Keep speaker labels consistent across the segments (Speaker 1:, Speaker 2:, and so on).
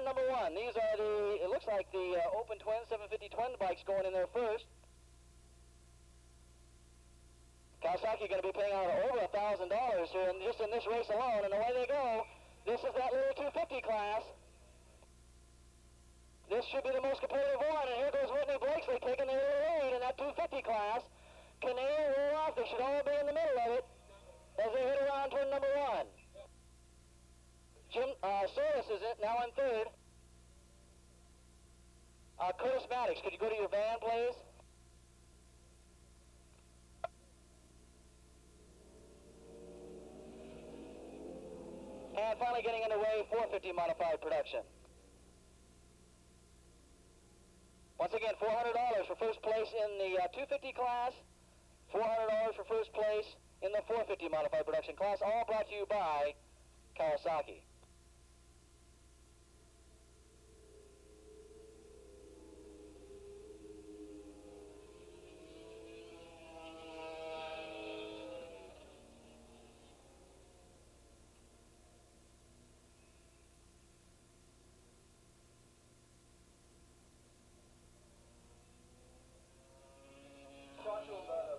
Speaker 1: Number one, these are the, it looks like the open twin, 750 twin bikes going in there first. Kawasaki going to be paying out over $1,000 here just in this race alone, and away they go. This is that little 250 class. This should be the most competitive one, and here goes Whitney Blakesley taking the lead in that 250 class. Canadian roll off, they should all be in the middle of it as they hit around turn number one. Jim Solis is it, now in third. Curtis Maddox, could you go to your van, please? And finally getting underway, 450 modified production. Once again, $400 for first place in the 250 class, $400 for first place in the 450 modified production class, all brought to you by Kawasaki.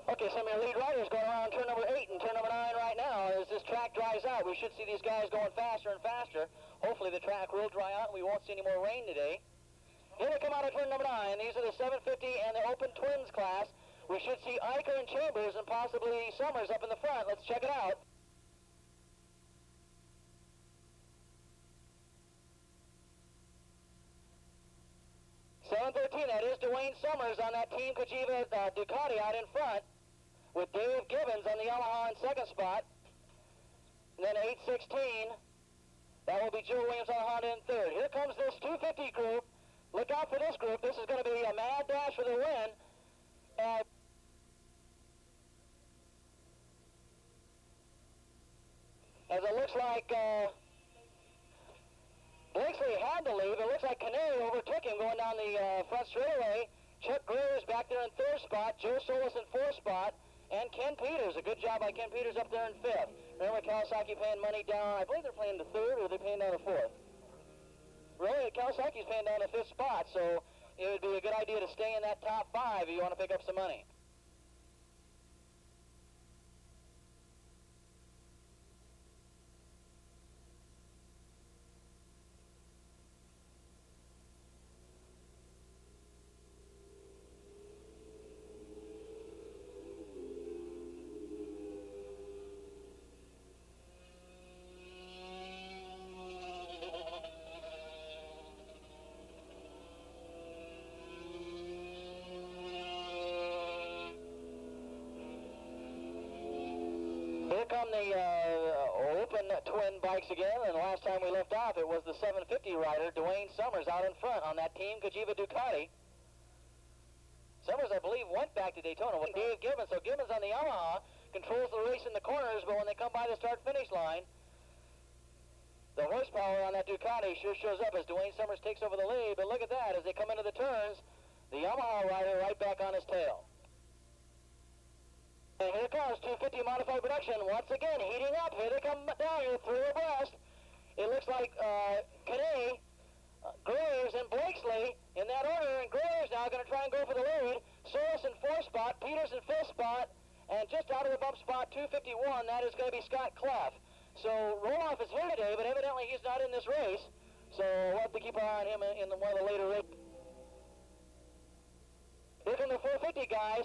Speaker 1: Okay, some of your lead riders going around turn number 8 and turn number 9 right now. As this track dries out, we should see these guys going faster and faster. Hopefully the track will dry out and we won't see any more rain today. Here they come out of turn number 9. These are the 750 and the open twins class. We should see Eicher and Chambers and possibly Summers up in the front. Let's check it out. $713, that is Dwayne Summers on that Team Kajiva Ducati out in front, with Dave Gibbons on the Yamaha in second spot. And then 816, that will be Joe Williams on the Honda in third. Here comes this 250 group. Look out for this group. This is going to be a mad dash for the win. As it looks like Blakesley had to leave. It looks like Canary overtook him going down the front straightaway. Chuck Greer's back there in third spot. Joe Solis in fourth spot. And Ken Peters. A good job by Ken Peters up there in fifth. Remember Kawasaki paying money down. I believe they're paying to third, or they're paying down to fourth. Really, Kawasaki's paying down to fifth spot, so it would be a good idea to stay in that top five if you want to pick up some money. Here come the open twin bikes again, and last time we left off it was the 750 rider, Dwayne Summers, out in front on that Team Kajiva Ducati. Summers, I believe, went back to Daytona with Dave Gibbons, so Gibbons on the Yamaha controls the race in the corners, but when they come by the start-finish line, the horsepower on that Ducati sure shows up as Dwayne Summers takes over the lead, but look at that, as they come into the turns, the Yamaha rider right back on his tail. And here comes 250 modified production once again heating up. Here they come down here three abreast. It looks like Canay, Graves, and Blakesley in that order. And Graves now going to try and go for the lead. Solis in fourth spot, Peters in fifth spot, and just out of the bump spot 251. That is going to be Scott Clough. So Roloff is here today, but evidently he's not in this race. So we'll have to keep our eye on him in one of the later races. Here come the 450 guys.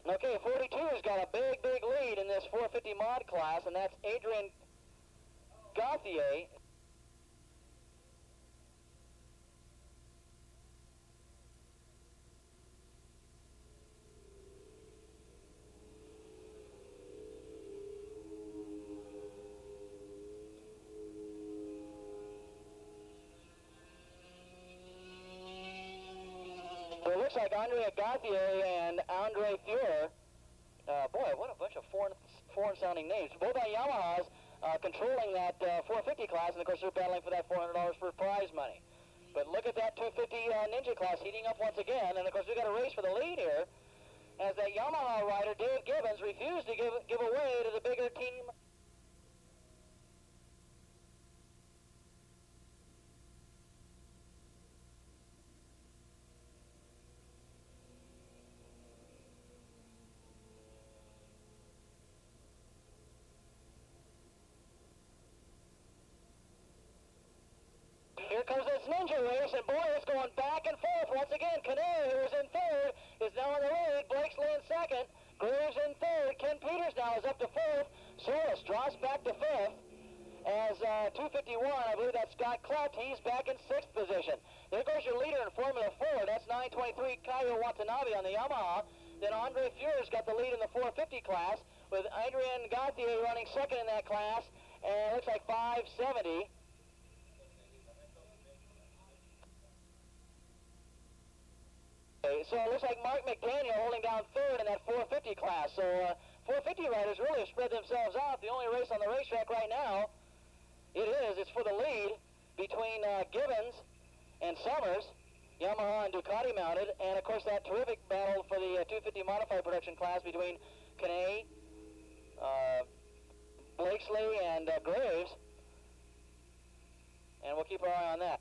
Speaker 1: Okay, 42's got a big lead in this 450 mod class, and that's Adrian Gauthier. So it looks like Andrea Gauthier and Andre Fuhrer. Boy, what a bunch of foreign-sounding names. Both on Yamahas controlling that 450 class, and of course they're battling for that $400 for prize money. But look at that 250 Ninja class heating up once again. And, of course, we've got a race for the lead here as that Yamaha rider, Dave Gibbons, refused to give away to the bigger team. Here comes this Ninja race, and boy, it's going back and forth once again. Canary, who was in third, is now in the lead. Blakesley in second. Graves in third. Ken Peters now is up to fourth. Solis drops back to fifth. As 251, I believe that's Scott Cleft. He's back in sixth position. There goes your leader in Formula 4. That's 923 Caio Watanabe on the Yamaha. Then Andre Fuhr's got the lead in the 450 class, with Adrian Gauthier running second in that class, and it looks like 570. So it looks like Mark McDaniel holding down third in that 450 class. So 450 riders really have spread themselves out. The only race on the racetrack right now, it's for the lead between Gibbons and Summers, Yamaha and Ducati mounted, and of course that terrific battle for the 250 modified production class between Kane, Blakesley, and Graves. And we'll keep our eye on that.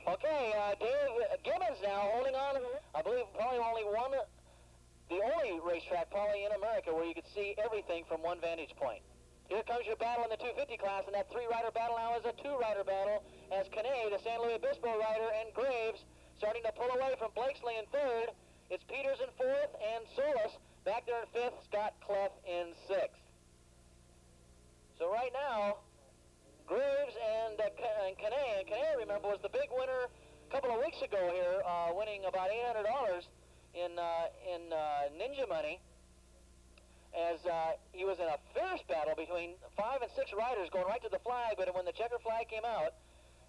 Speaker 1: Okay, Dave Gibbons now holding on. I believe probably the only racetrack probably in America where you could see everything from one vantage point. Here comes your battle in the 250 class, and that three-rider battle now is a two-rider battle as Kane, the San Luis Obispo rider, and Graves starting to pull away from Blakesley in third. It's Peters in fourth, and Solis back there in fifth, Scott Cleft in sixth. So right now, Graves and Kane. Kane, remember, was the big winner a couple of weeks ago here, winning about $800 in Ninja money, as he was in a fierce battle between 5 and 6 riders going right to the flag. But when the checker flag came out,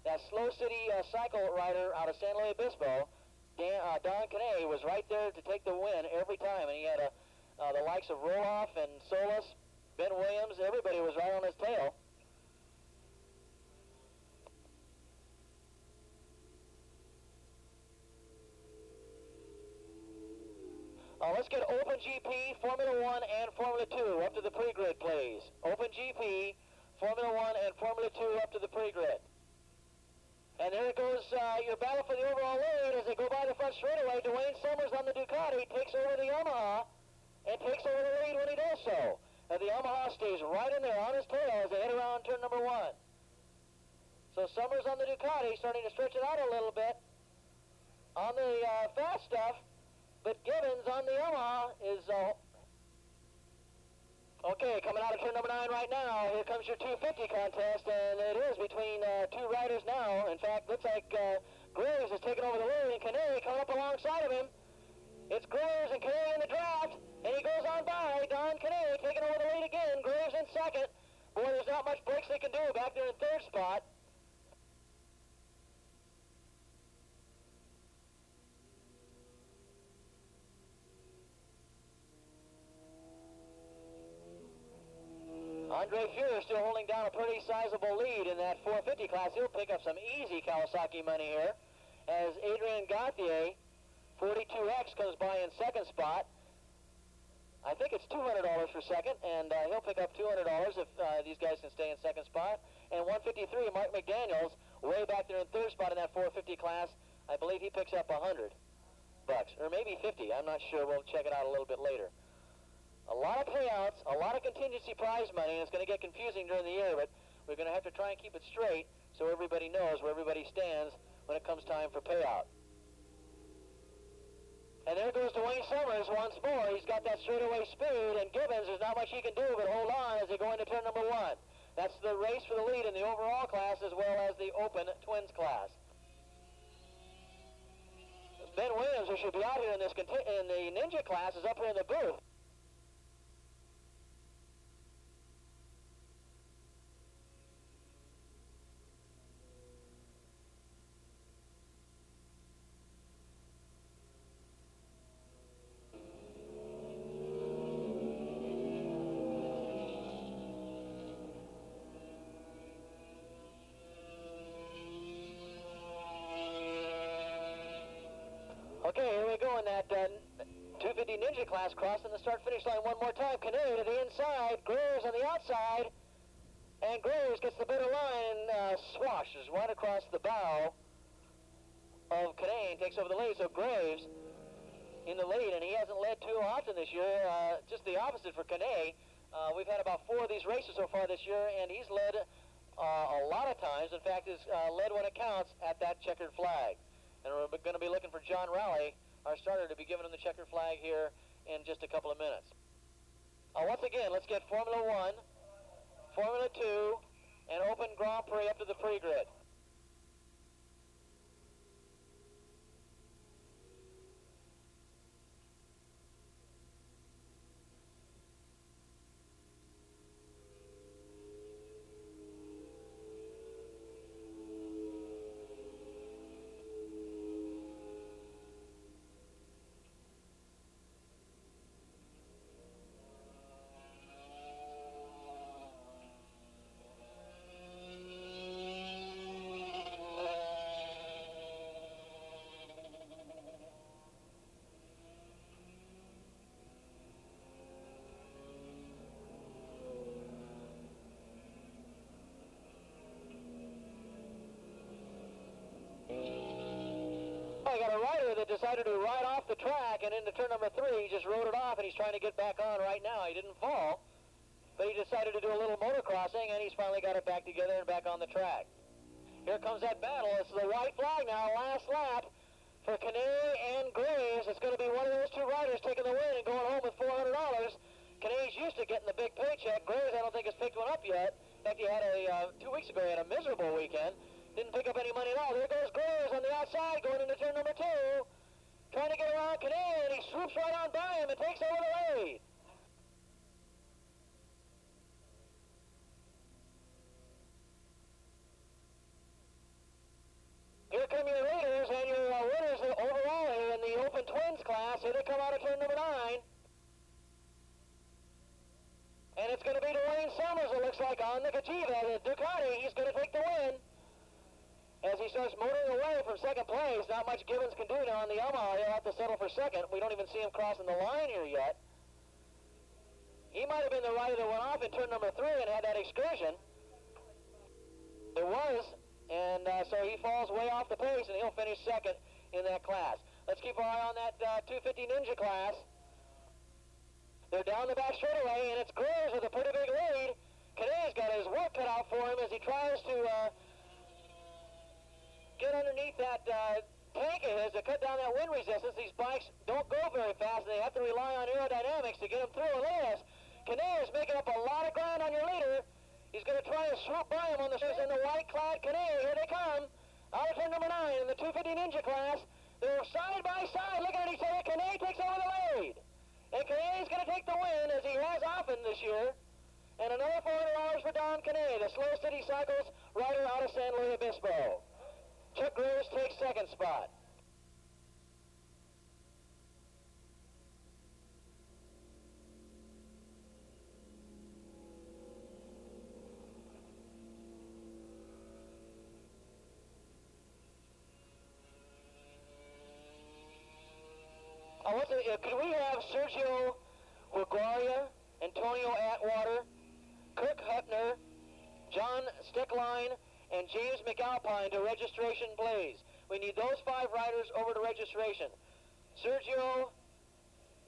Speaker 1: that Slow City cycle rider out of San Luis Obispo, Don Kane, was right there to take the win every time, and he had the likes of Roloff and Solis, Ben Williams, everybody was right on his tail. Let's get Open GP, Formula 1, and Formula 2 up to the pre-grid, please. Open GP, Formula 1, and Formula 2 up to the pre-grid. And there goes your battle for the overall lead as they go by the front straightaway. Dwayne Summers on the Ducati takes over the Yamaha and takes over the lead when he does so. And the Yamaha stays right in there on his tail as they head around turn number 1. So Summers on the Ducati starting to stretch it out a little bit on the fast stuff. But Gibbons on the Yamaha is, okay, coming out of turn number 9 right now. Here comes your 250 contest, and it is between two riders now. In fact, looks like Graves is taking over the lead, and Canary coming up alongside of him. It's Graves and Canary in the draft, and he goes on by. Don Canary taking over the lead again. Graves in second. Boy, there's not much breaks they can do back there in third spot. Andre Fuhr still holding down a pretty sizable lead in that 450 class. He'll pick up some easy Kawasaki money here as Adrian Gauthier, 42X, comes by in second spot. I think it's $200 for second, and he'll pick up $200 if these guys can stay in second spot. And 153, Mark McDaniels, way back there in third spot in that 450 class. I believe he picks up $100, or maybe 50. I'm not sure. We'll check it out a little bit later. A lot of payouts, a lot of contingency prize money, and it's going to get confusing during the year, but we're going to have to try and keep it straight so everybody knows where everybody stands when it comes time for payout. And there goes Dwayne Summers once more. He's got that straightaway speed, and Gibbons, there's not much he can do but hold on as they go into turn number 1. That's the race for the lead in the overall class as well as the open twins class. Ben Williams, who should be out here in the Ninja class, is up here in the booth. on that 250 Ninja class, crossing the start-finish line one more time. Canary to the inside, Graves on the outside, and Graves gets the better line, swashes right across the bow of Canane, takes over the lead. So Graves in the lead, and he hasn't led too often this year, just the opposite for Canane. We've had about 4 of these races so far this year, and he's led a lot of times. In fact, he's led when it counts at that checkered flag. And we're going to be looking for John Rowley, our starter, to be giving him the checkered flag here in just a couple of minutes. Once again, let's get Formula 1, Formula 2, and Open Grand Prix up to the pre-grid. I got a rider that decided to ride off the track and into turn number 3. He just rode it off, and he's trying to get back on right now. He didn't fall, but he decided to do a little motocrossing, and he's finally got it back together and back on the track. Here comes that battle. It's the white flag now, last lap for Canary and Graves. It's going to be one of those 2 riders taking the win and going home with $400. Canary's used to getting the big paycheck. Graves, I don't think, has picked one up yet. In fact, he had 2 weeks ago, he had a miserable weekend. Didn't pick up any money at all. There goes Graves on the outside going into turn number 2. Trying to get around Canary, and he swoops right on by him and takes over the lead. Here come your leaders and your winners overall here in the Open Twins class. Here they come out of turn number 9. And it's going to be Dwayne Summers, it looks like, on the Cajiva. The Ducati, he's going to take the win. As he starts motoring away from second place, not much Gibbons can do now on the Yamaha. He'll have to settle for second. We don't even see him crossing the line here yet. He might have been the rider that went off in turn number 3 and had that excursion. It was, and so he falls way off the pace, and he'll finish second in that class. Let's keep our eye on that 250 Ninja class. They're down the back straightaway, and it's Graves with a pretty big lead. Canary's got his work cut out for him as he tries to get underneath that tank of his to cut down that wind resistance. These bikes don't go very fast, and they have to rely on aerodynamics to get them through. And look at this. Canary's making up a lot of ground on your leader. He's going to try and swoop by him on the surface in the white-clad Canary. Here they come. Out of turn number 9 in the 250 Ninja class. They're side by side looking at each other. Canary takes over the lead. And Canary's going to take the win, as he has often this year. And another $400 for Don Canary, the Slow City Cycles rider out of San Luis Obispo. Chuck Graves takes second spot. Could we have Sergio Huguaria, Antonio Atwater, Kirk Hutner, John Steckline, and James McAlpine to registration, please? We need those 5 riders over to registration. Sergio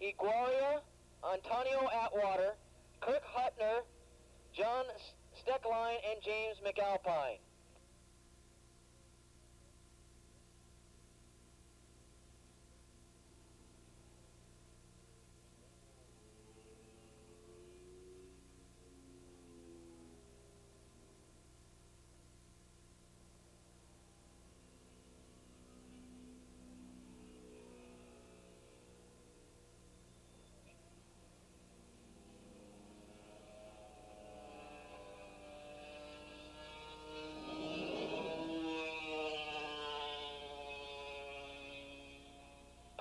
Speaker 1: Huguaria, Antonio Atwater, Kirk Hutner, John Steckline, and James McAlpine.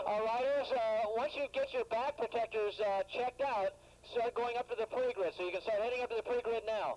Speaker 1: Riders, once you get your back protectors checked out, start going up to the pre-grid. So you can start heading up to the pre-grid now.